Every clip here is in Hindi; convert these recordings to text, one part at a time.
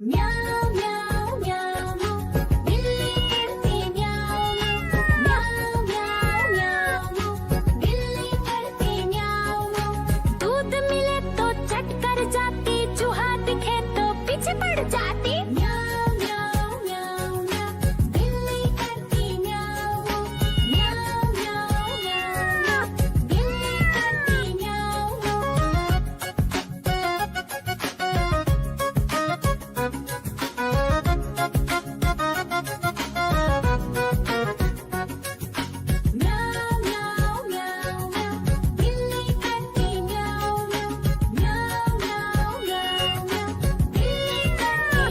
म्याऊं म्याऊं म्याऊं बिल्ली करती म्याऊं म्याऊं म्याऊं म्याऊं बिल्ली करती म्याऊं। दूध मिले तो चट कर जाती, चूहा दिखे तो पीछे पड़ जाती। म्याऊं म्याऊं म्याऊं म्याऊं बिल्ली करती म्याऊं म्याऊं म्याऊं म्याऊं बिल्ली करती म्याऊं। म्याऊं म्याऊं म्याऊं म्याऊं बिल्ली करती म्याऊं म्याऊं म्याऊं म्याऊं म्याऊं म्याऊं बिल्ली करती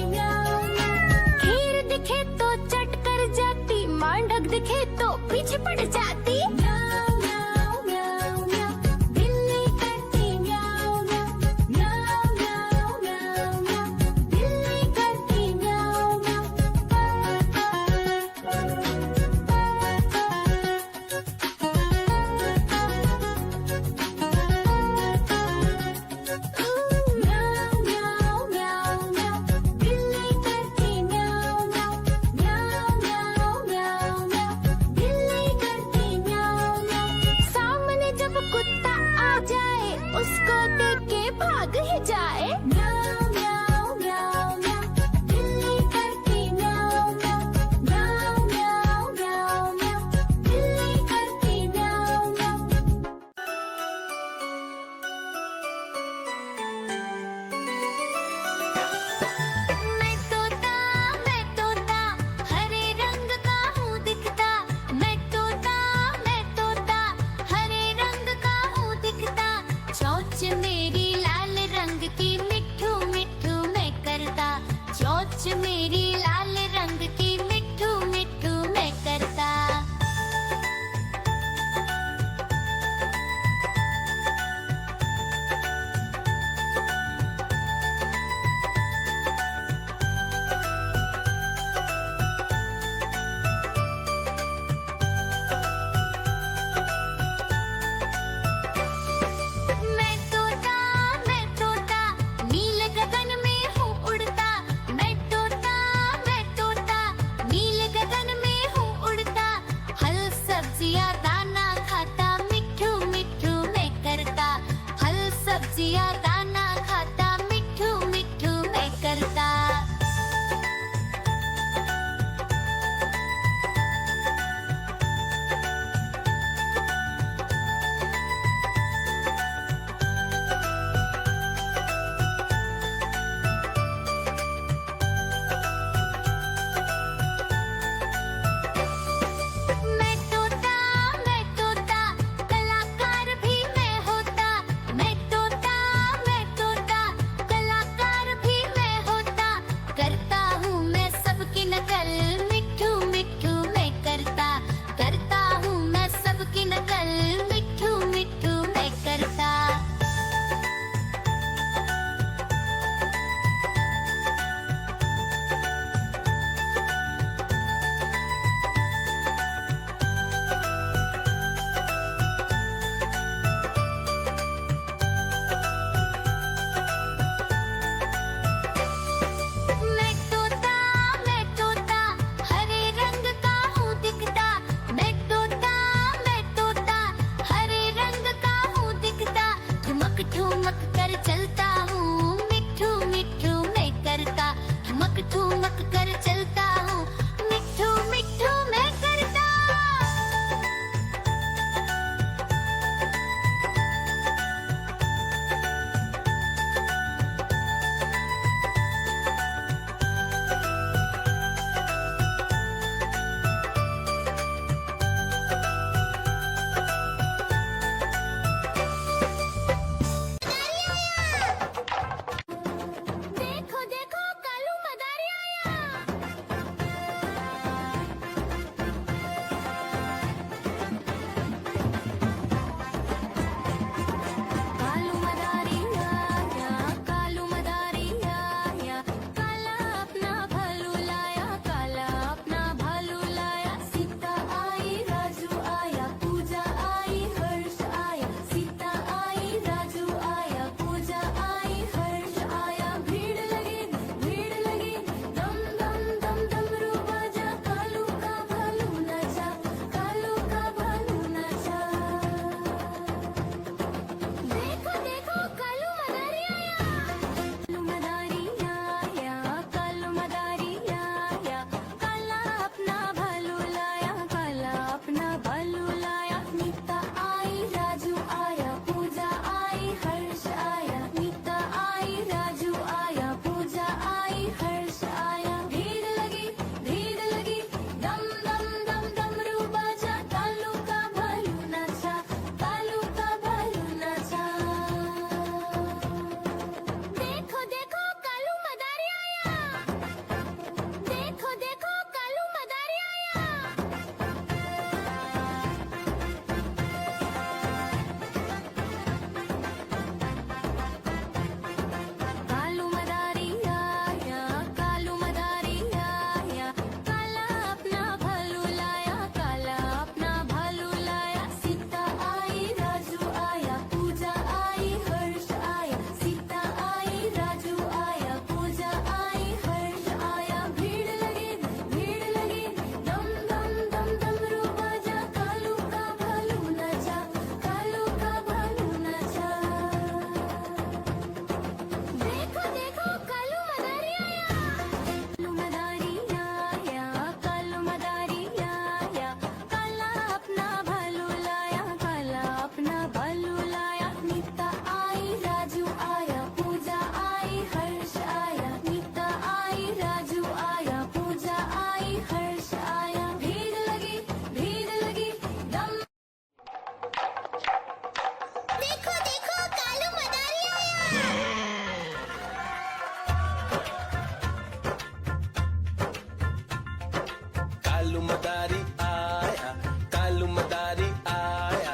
मदारी आया, कालू मदारी आया,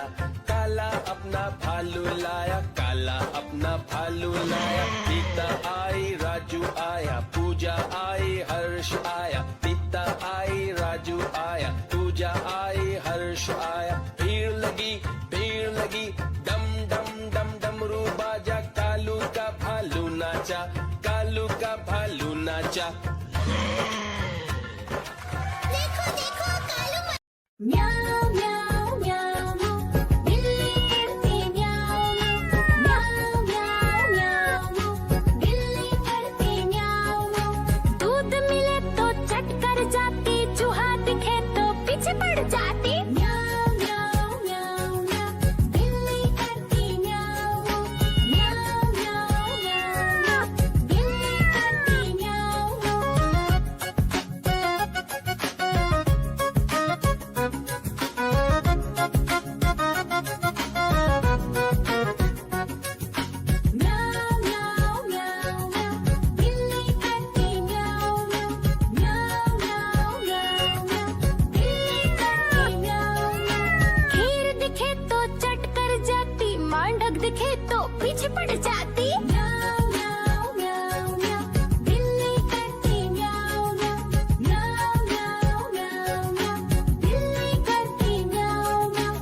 काला अपना भालू लाया, काला अपना भालू लाया। सीता आई, राजू आया, पूजा आई, हर्ष आया, सीता आई, राजू आया, पूजा आई, हर्ष आया। भीड़ लगी, डम डम डम डमरू बाजा, कालू का भालू नाचा, कालू का भालू नाचा। देखो देखो कालू म्याऊ म्याऊ म्याऊ म्याऊ, बिल्ली करती म्याऊ म्याऊ म्याऊ म्याऊ म्याऊ, बिल्ली करती म्याऊ म्याऊ। दूध मिले तो चट कर जाती, चूहा दिखे तो पीछे पड़ जाती। म्याऊ म्याऊ म्याऊ म्याऊ, बिल्ली करती म्याऊ म्याऊ म्याऊ म्याऊ म्याऊ, बिल्ली करती म्याऊ म्याऊ। म्याऊ म्याऊ म्याऊ म्याऊ, बिल्ली करती म्याऊ म्याऊ म्याऊ म्याऊ म्याऊ म्याऊ, बिल्ली करती म्याऊ म्याऊ। खीर दिखे तो चट कर जाती, मांडक दिखे तो पीछे पड़ जाती। म्याऊ म्याऊ म्याऊ म्याऊ, बिल्ली करती म्याऊ म्याऊ म्याऊ म्याऊ म्याऊ म्याऊ, बिल्ली करती म्याऊ म्याऊ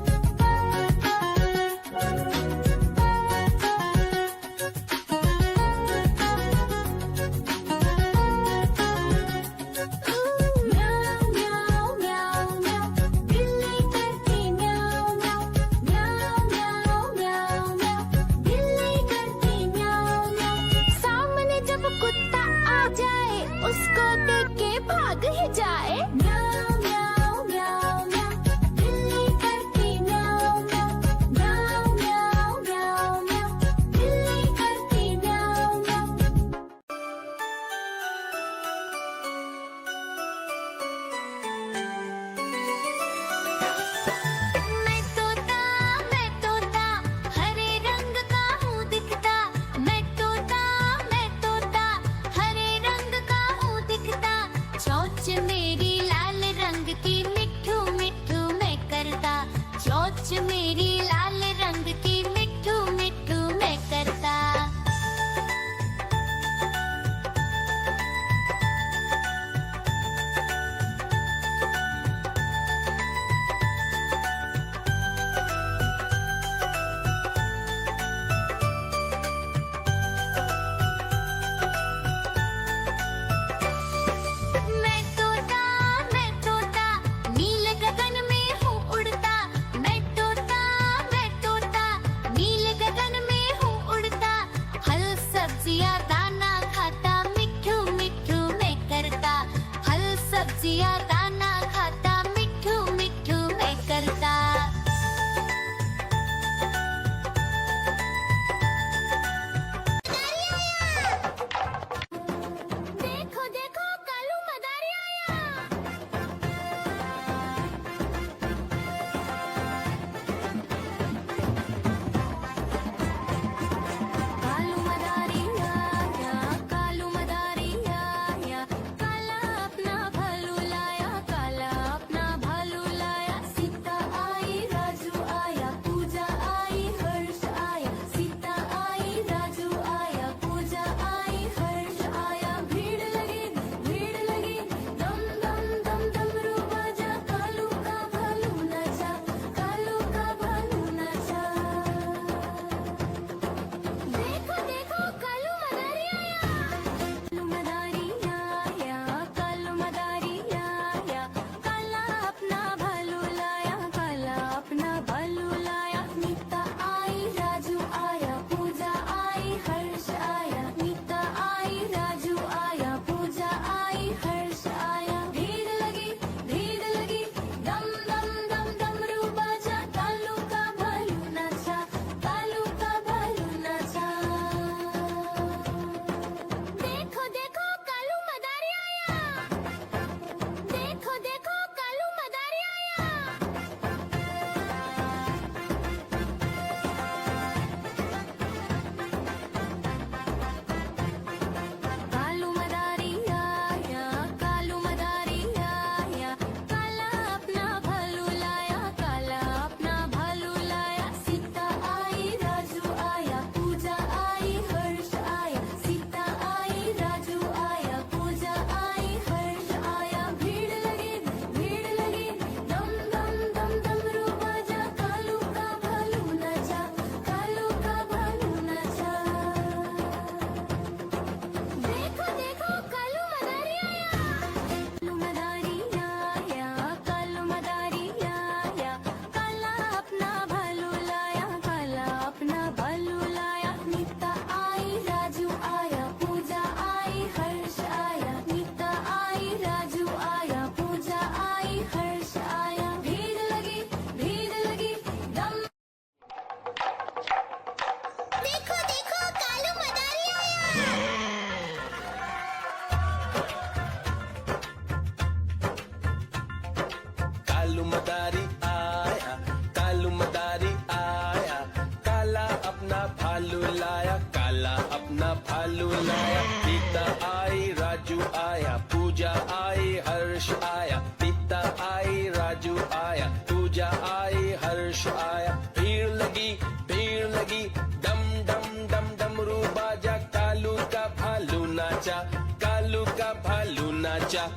म्याऊ म्याऊ म्याऊ, बिल्ली करती म्याऊ म्याऊ म्याऊ म्याऊ म्याऊ म्याऊ, बिल्ली करती म्याऊ म्याऊ। सामने जब कुत्ता आ जाए, उसको देख के भाग ही जाए। म्याऊ म्याऊ म्याऊ म्याऊ, बिल्ली करती म्याऊ म्याऊ म्याऊ म्याऊ म्याऊ म्याऊ, बिल्ली करती म्याऊ म्याऊ। मैं तोता हरे रंग का हूँ दिखता। मैं तोता हरे रंग का हूँ दिखता। चोंच मेरी लाल मदारी आया, कालू मदारी आया, काला अपना भालू लाया, काला अपना भालू लाया। सीता आई, राजू आया, पूजा आई, हर्ष आया, सीता आई, राजू आया, पूजा आई, हर्ष आया। भीड़ लगी, डम डम डम डमरू बाजा, कालू का भालू नाचा, कालू का भालू नाचा।